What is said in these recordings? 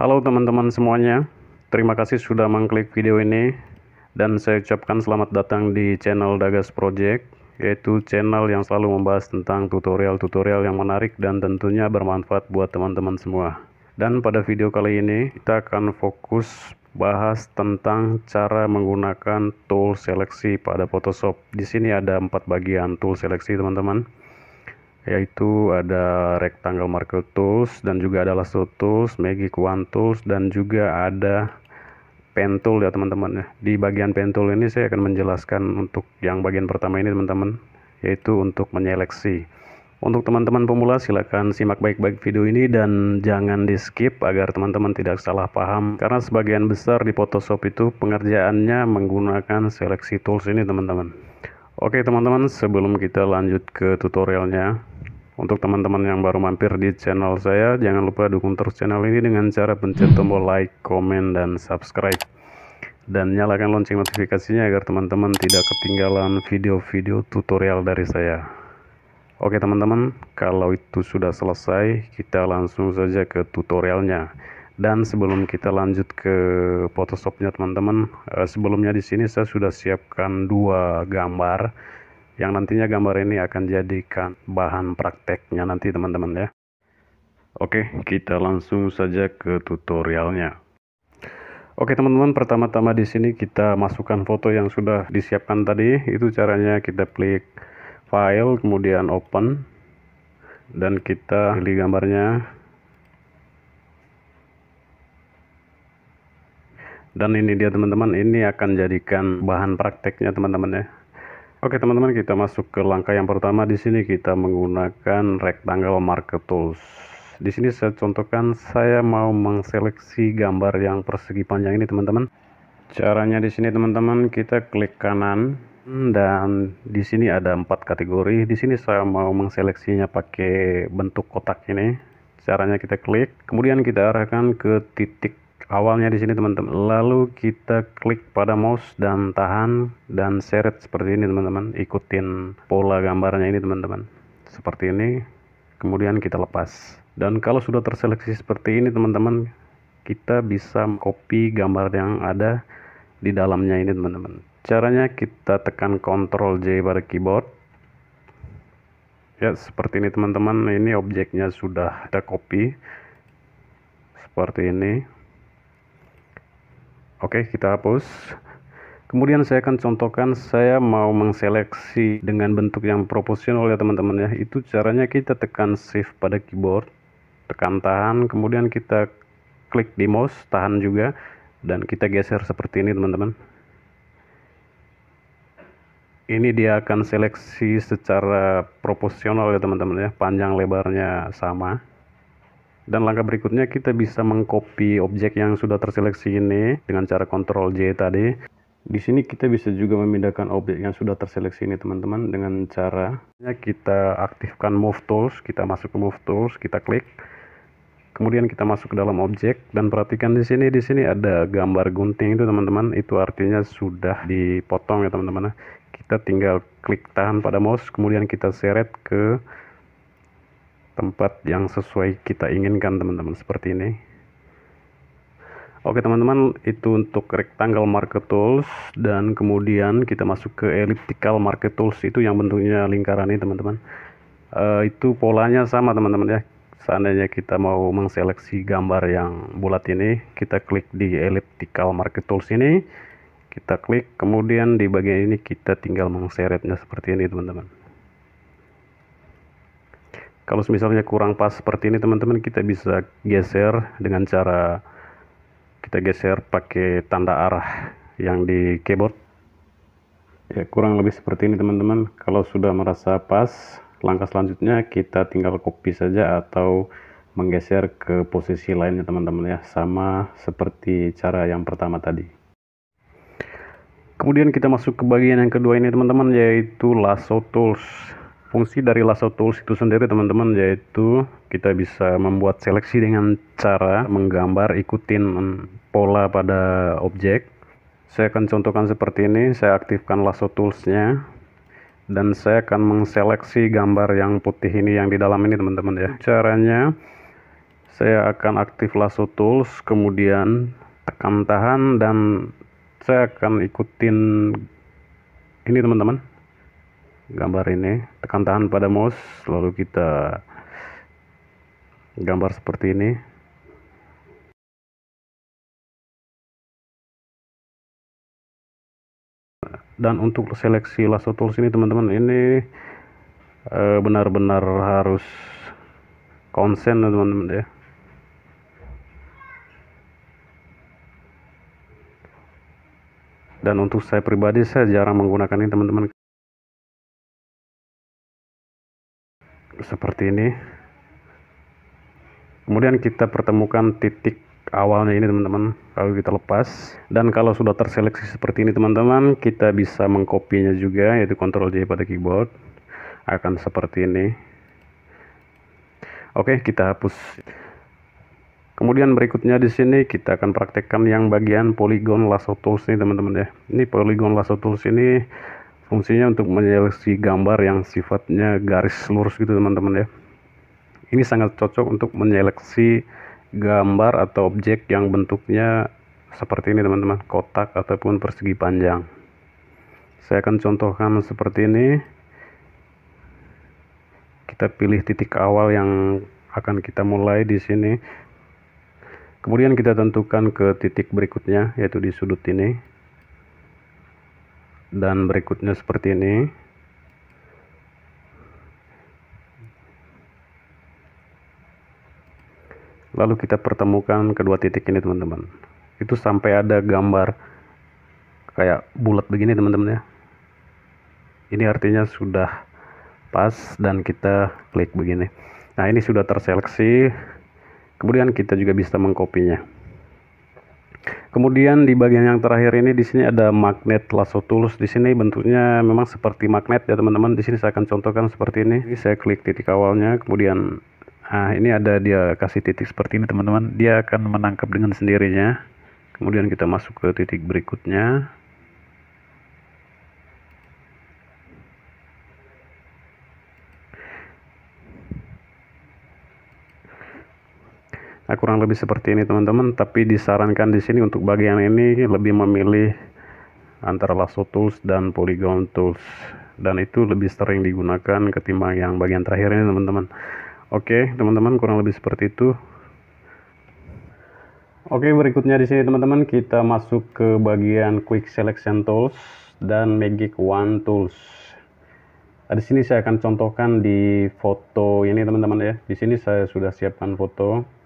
Halo teman-teman semuanya, terima kasih sudah mengklik video ini dan saya ucapkan selamat datang di channel Dagas Project, yaitu channel yang selalu membahas tentang tutorial-tutorial yang menarik dan tentunya bermanfaat buat teman-teman semua. Dan pada video kali ini kita akan fokus bahas tentang cara menggunakan tool seleksi pada Photoshop. Di sini ada 4 bagian tool seleksi teman-teman, yaitu ada rectangle marker tools dan juga ada lasso tools, magic wand tools, dan juga ada pen tool ya teman-teman ya. Di bagian pen tool ini saya akan menjelaskan untuk yang bagian pertama ini teman-teman, yaitu untuk menyeleksi. Untuk teman-teman pemula silakan simak baik-baik video ini dan jangan di skip agar teman-teman tidak salah paham, karena sebagian besar di Photoshop itu pengerjaannya menggunakan seleksi tools ini teman-teman. Oke teman-teman, sebelum kita lanjut ke tutorialnya, untuk teman-teman yang baru mampir di channel saya, jangan lupa dukung terus channel ini dengan cara pencet tombol like, komen, dan subscribe. Dan nyalakan lonceng notifikasinya agar teman-teman tidak ketinggalan video-video tutorial dari saya. Oke teman-teman, kalau itu sudah selesai, kita langsung saja ke tutorialnya. Dan sebelum kita lanjut ke Photoshopnya teman-teman, sebelumnya di sini saya sudah siapkan 2 gambar yang nantinya gambar ini akan jadikan bahan prakteknya nanti teman-teman ya. Oke, kita langsung saja ke tutorialnya. Oke teman-teman, pertama-tama di sini kita masukkan foto yang sudah disiapkan tadi. Itu caranya kita klik file, kemudian open, dan kita pilih gambarnya. Dan ini dia teman-teman, ini akan jadikan bahan prakteknya teman-teman ya. Oke teman-teman, kita masuk ke langkah yang pertama. Di sini kita menggunakan rectangle marker tools. Di sini saya contohkan, saya mau mengseleksi gambar yang persegi panjang ini teman-teman. Caranya di sini teman-teman, kita klik kanan dan di sini ada 4 kategori. Di sini saya mau mengseleksinya pakai bentuk kotak ini. Caranya kita klik, kemudian kita arahkan ke titik awalnya di sini teman-teman, lalu kita klik pada mouse dan tahan dan seret seperti ini teman-teman. Ikutin pola gambarnya ini teman-teman, seperti ini, kemudian kita lepas. Dan kalau sudah terseleksi seperti ini teman-teman, kita bisa copy gambar yang ada di dalamnya ini teman-teman. Caranya kita tekan Ctrl J pada keyboard ya, seperti ini teman-teman. Ini objeknya sudah kita copy seperti ini. Oke, kita hapus. Kemudian saya akan contohkan, saya mau mengseleksi dengan bentuk yang proporsional ya teman-teman ya. Itu caranya kita tekan shift pada keyboard, tekan tahan, kemudian kita klik di mouse, tahan juga, dan kita geser seperti ini teman-teman. Ini dia akan seleksi secara proporsional ya teman-teman ya, panjang lebarnya sama. Dan langkah berikutnya kita bisa mengcopy objek yang sudah terseleksi ini dengan cara Ctrl J tadi. Di sini kita bisa juga memindahkan objek yang sudah terseleksi ini teman-teman dengan cara kita aktifkan Move Tools. Kita masuk ke Move Tools, kita klik, kemudian kita masuk ke dalam objek dan perhatikan di sini ada gambar gunting itu teman-teman. Itu artinya sudah dipotong ya teman-teman. Kita tinggal klik tahan pada mouse, kemudian kita seret ke tempat yang sesuai kita inginkan teman-teman, seperti ini. Oke teman-teman, itu untuk rectangle marker tools. Dan kemudian kita masuk ke elliptical marker tools, itu yang bentuknya lingkaran ini teman-teman. Itu polanya sama teman-teman ya. Seandainya kita mau mengseleksi gambar yang bulat ini, kita klik di elliptical marker tools ini, kita klik, kemudian di bagian ini kita tinggal mengseretnya seperti ini teman-teman. Kalau misalnya kurang pas seperti ini teman-teman, kita bisa geser dengan cara kita geser pakai tanda arah yang di keyboard ya, kurang lebih seperti ini teman-teman. Kalau sudah merasa pas, langkah selanjutnya kita tinggal copy saja atau menggeser ke posisi lainnya teman-teman ya, sama seperti cara yang pertama tadi. Kemudian kita masuk ke bagian yang kedua ini teman-teman, yaitu lasso tools. Fungsi dari lasso tools itu sendiri teman-teman, yaitu kita bisa membuat seleksi dengan cara menggambar ikutin pola pada objek. Saya akan contohkan seperti ini. Saya aktifkan lasso toolsnya dan saya akan mengseleksi gambar yang putih ini yang di dalam ini teman-teman ya. Caranya Saya akan aktif lasso tools, kemudian tekan tahan, dan saya akan ikutin ini teman-teman, gambar ini. Tekan tahan pada mouse, lalu kita gambar seperti ini. Dan untuk seleksi lasso tools ini teman-teman, ini benar-benar harus konsen teman-teman ya. Dan untuk saya pribadi, saya jarang menggunakan ini teman-teman. Seperti ini. Kemudian kita pertemukan titik awalnya ini teman-teman, lalu kita lepas. Dan kalau sudah terseleksi seperti ini teman-teman, kita bisa mengkopinya juga, yaitu Ctrl J pada keyboard. Akan seperti ini. Oke, kita hapus. Kemudian berikutnya di sini kita akan praktekkan yang bagian polygon lasso tools ini teman-teman ya. Ini polygon lasso tools ini fungsinya untuk menyeleksi gambar yang sifatnya garis lurus gitu teman-teman ya. Ini sangat cocok untuk menyeleksi gambar atau objek yang bentuknya seperti ini teman-teman, kotak ataupun persegi panjang. Saya akan contohkan seperti ini. Kita pilih titik awal yang akan kita mulai di sini. Kemudian kita tentukan ke titik berikutnya, yaitu di sudut ini. Dan berikutnya seperti ini. Lalu kita pertemukan kedua titik ini teman-teman. Itu sampai ada gambar kayak bulat begini teman-teman ya. Ini artinya sudah pas dan kita klik begini. Nah, ini sudah terseleksi. Kemudian kita juga bisa mengkopinya. Kemudian di bagian yang terakhir ini, di sini ada magnet lasso tools. Di sini bentuknya memang seperti magnet ya teman-teman. Di sini saya akan contohkan seperti ini. Saya klik titik awalnya, kemudian ini ada dia kasih titik seperti ini teman-teman. Dia akan menangkap dengan sendirinya. Kemudian kita masuk ke titik berikutnya. Nah, kurang lebih seperti ini teman-teman, tapi disarankan di sini untuk bagian ini lebih memilih antara lasso tools dan polygon tools, dan itu lebih sering digunakan ketimbang yang bagian terakhir ini teman-teman. Oke teman-teman, kurang lebih seperti itu. Oke, berikutnya di sini teman-teman kita masuk ke bagian quick selection tools dan magic wand tools. Di sini saya akan contohkan di foto ini teman-teman ya. Di sini saya sudah siapkan foto.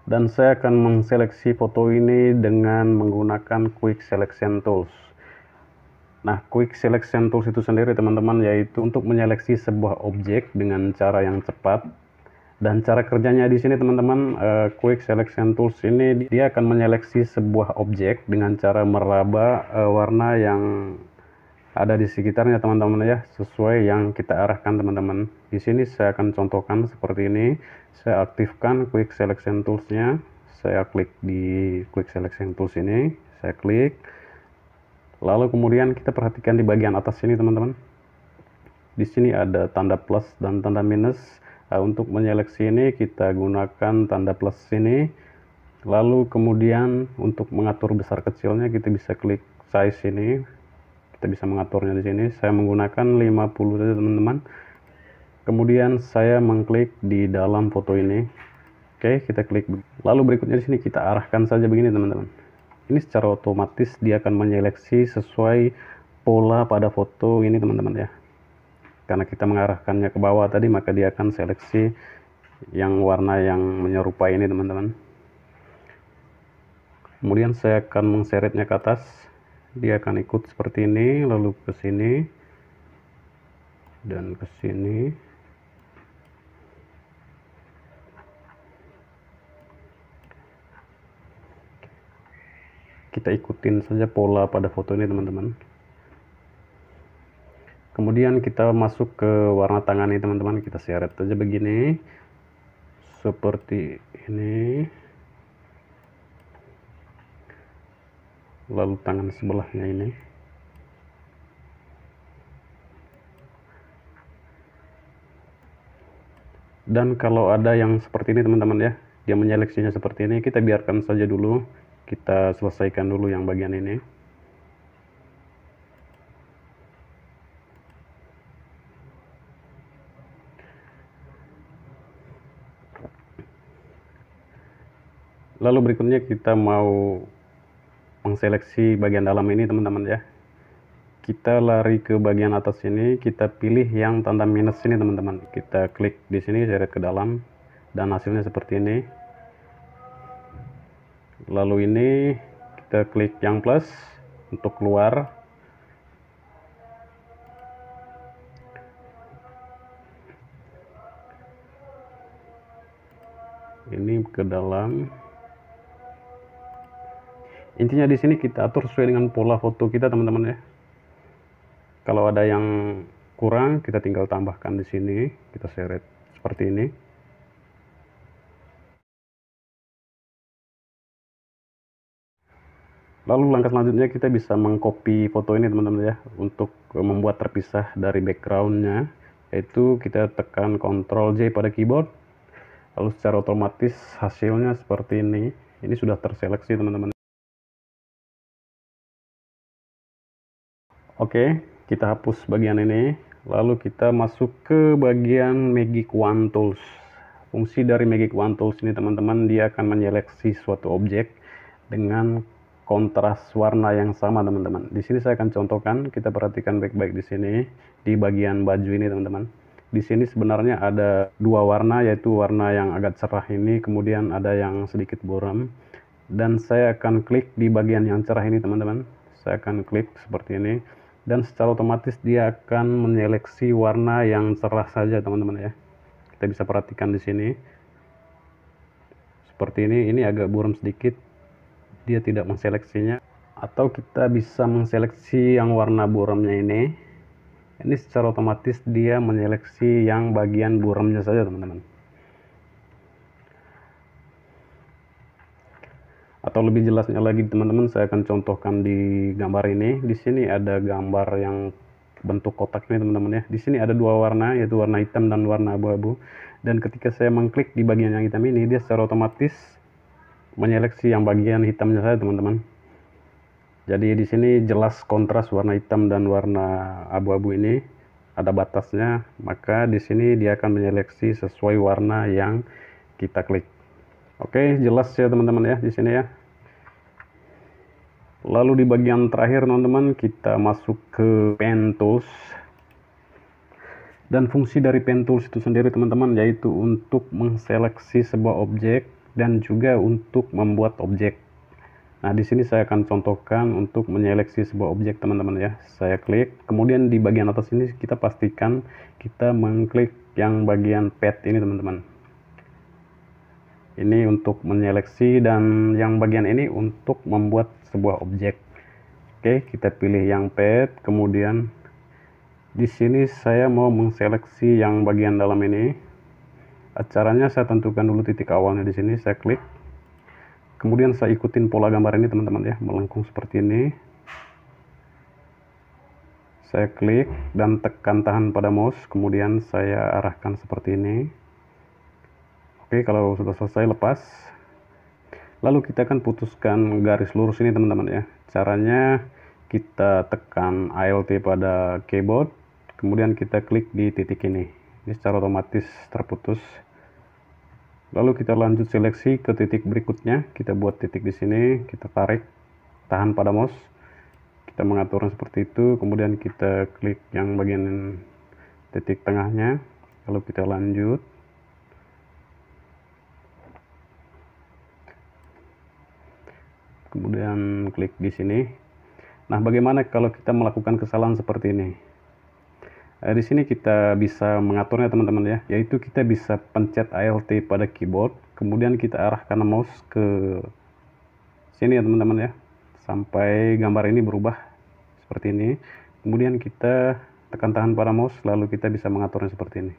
Dan saya akan menseleksi foto ini dengan menggunakan quick selection tools. Nah, quick selection tools itu sendiri teman-teman yaitu untuk menyeleksi sebuah objek dengan cara yang cepat. Dan cara kerjanya di sini teman-teman, quick selection tools ini dia akan menyeleksi sebuah objek dengan cara meraba warna yang ada di sekitarnya teman-teman ya, sesuai yang kita arahkan teman-teman. Di sini saya akan contohkan seperti ini. Saya aktifkan quick selection toolsnya. Saya klik di quick selection tools ini. Saya klik. Lalu kemudian kita perhatikan di bagian atas sini teman-teman. Di sini ada tanda plus dan tanda minus. Untuk menyeleksi ini kita gunakan tanda plus ini. Lalu kemudian untuk mengatur besar kecilnya kita bisa klik size ini. Kita bisa mengaturnya di sini. Saya menggunakan 50 saja teman-teman. Kemudian saya mengklik di dalam foto ini. Oke, kita klik. Lalu berikutnya di sini kita arahkan saja begini teman-teman. Ini secara otomatis dia akan menyeleksi sesuai pola pada foto ini teman-teman ya. Karena kita mengarahkannya ke bawah tadi, maka dia akan seleksi yang warna yang menyerupai ini teman-teman. Kemudian saya akan mengseretnya ke atas. Dia akan ikut seperti ini, lalu ke sini dan ke sini. Kita ikutin saja pola pada foto ini teman-teman. Kemudian kita masuk ke warna tangan ini teman-teman. Kita seret saja begini, seperti ini. Lalu tangan sebelahnya ini. Dan kalau ada yang seperti ini teman-teman ya, dia menyeleksinya seperti ini, kita biarkan saja dulu, kita selesaikan dulu yang bagian ini. Lalu berikutnya kita mau mengseleksi bagian dalam ini teman-teman ya. Kita lari ke bagian atas ini, kita pilih yang tanda minus ini teman-teman. Kita klik di sini, seret ke dalam, dan hasilnya seperti ini. Lalu ini kita klik yang plus untuk keluar. Ini ke dalam. Intinya di sini kita atur sesuai dengan pola foto kita teman-teman ya. Kalau ada yang kurang, kita tinggal tambahkan di sini, kita seret seperti ini. Lalu langkah selanjutnya kita bisa mengcopy foto ini teman-teman ya, untuk membuat terpisah dari backgroundnya, yaitu kita tekan Ctrl J pada keyboard, lalu secara otomatis hasilnya seperti ini. Ini sudah terseleksi teman-teman. Oke, kita hapus bagian ini, lalu kita masuk ke bagian Magic Wand Tools. Fungsi dari Magic Wand Tools ini teman-teman, dia akan menyeleksi suatu objek dengan kontras warna yang sama teman-teman. Di sini saya akan contohkan, kita perhatikan baik-baik di sini, di bagian baju ini teman-teman. Di sini sebenarnya ada dua warna, yaitu warna yang agak cerah ini, kemudian ada yang sedikit buram. Dan saya akan klik di bagian yang cerah ini teman-teman. Saya akan klik seperti ini. Dan secara otomatis dia akan menyeleksi warna yang cerah saja teman-teman ya. Kita bisa perhatikan di sini. Seperti ini agak buram sedikit. Dia tidak menseleksinya. Atau kita bisa menseleksi yang warna buramnya ini. Ini secara otomatis dia menyeleksi yang bagian buramnya saja teman-teman. Atau lebih jelasnya lagi teman-teman, saya akan contohkan di gambar ini. Di sini ada gambar yang bentuk kotak ini teman-teman ya. Di sini ada dua warna, yaitu warna hitam dan warna abu-abu. Dan ketika saya mengklik di bagian yang hitam ini, dia secara otomatis menyeleksi yang bagian hitamnya saja teman-teman. Jadi di sini jelas kontras warna hitam dan warna abu-abu ini ada batasnya, maka di sini dia akan menyeleksi sesuai warna yang kita klik. Oke, jelas ya teman-teman ya di sini ya. Lalu di bagian terakhir teman-teman, kita masuk ke Pen Tools. Dan fungsi dari Pen Tools itu sendiri teman-teman, yaitu untuk menseleksi sebuah objek dan juga untuk membuat objek. Nah, di sini saya akan contohkan untuk menyeleksi sebuah objek teman-teman ya. Saya klik, kemudian di bagian atas ini kita pastikan kita mengklik yang bagian pad ini teman-teman. Ini untuk menyeleksi dan yang bagian ini untuk membuat sebuah objek. Oke, kita pilih yang pad, kemudian di sini saya mau mengseleksi yang bagian dalam ini. Caranya saya tentukan dulu titik awalnya di sini, saya klik. Kemudian saya ikutin pola gambar ini teman-teman ya, melengkung seperti ini. Saya klik dan tekan tahan pada mouse, kemudian saya arahkan seperti ini. Oke, kalau sudah selesai lepas. Lalu kita akan putuskan garis lurus ini teman-teman ya. Caranya kita tekan Alt pada keyboard, kemudian kita klik di titik ini. Ini secara otomatis terputus. Lalu kita lanjut seleksi ke titik berikutnya. Kita buat titik di sini, kita tarik, tahan pada mouse. Kita mengaturnya seperti itu, kemudian kita klik yang bagian titik tengahnya. Lalu kita lanjut. Kemudian klik di sini. Nah, bagaimana kalau kita melakukan kesalahan seperti ini? Di sini kita bisa mengaturnya teman-teman ya, yaitu kita bisa pencet Alt pada keyboard, kemudian kita arahkan mouse ke sini ya teman-teman ya, sampai gambar ini berubah seperti ini. Kemudian kita tekan tahan pada mouse, lalu kita bisa mengaturnya seperti ini.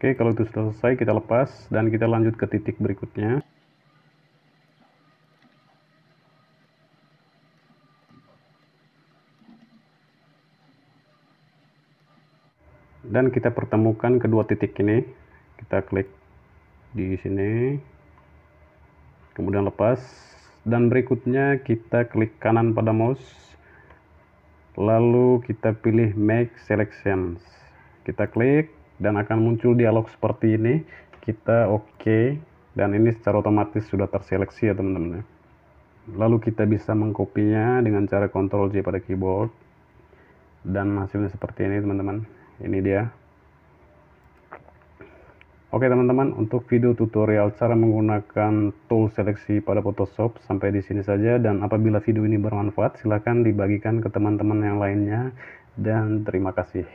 Oke, kalau itu sudah selesai, kita lepas dan kita lanjut ke titik berikutnya. dan kita pertemukan kedua titik ini. Kita klik di sini, kemudian lepas, dan berikutnya kita klik kanan pada mouse, lalu kita pilih make selections. Kita klik dan akan muncul dialog seperti ini. Kita oke, dan ini secara otomatis sudah terseleksi ya teman-teman. Lalu kita bisa mengkopinya dengan cara Ctrl J pada keyboard, dan hasilnya seperti ini teman-teman. Ini dia. Oke teman-teman, untuk video tutorial cara menggunakan tool seleksi pada Photoshop sampai di sini saja, dan apabila video ini bermanfaat silahkan dibagikan ke teman-teman yang lainnya, dan terima kasih.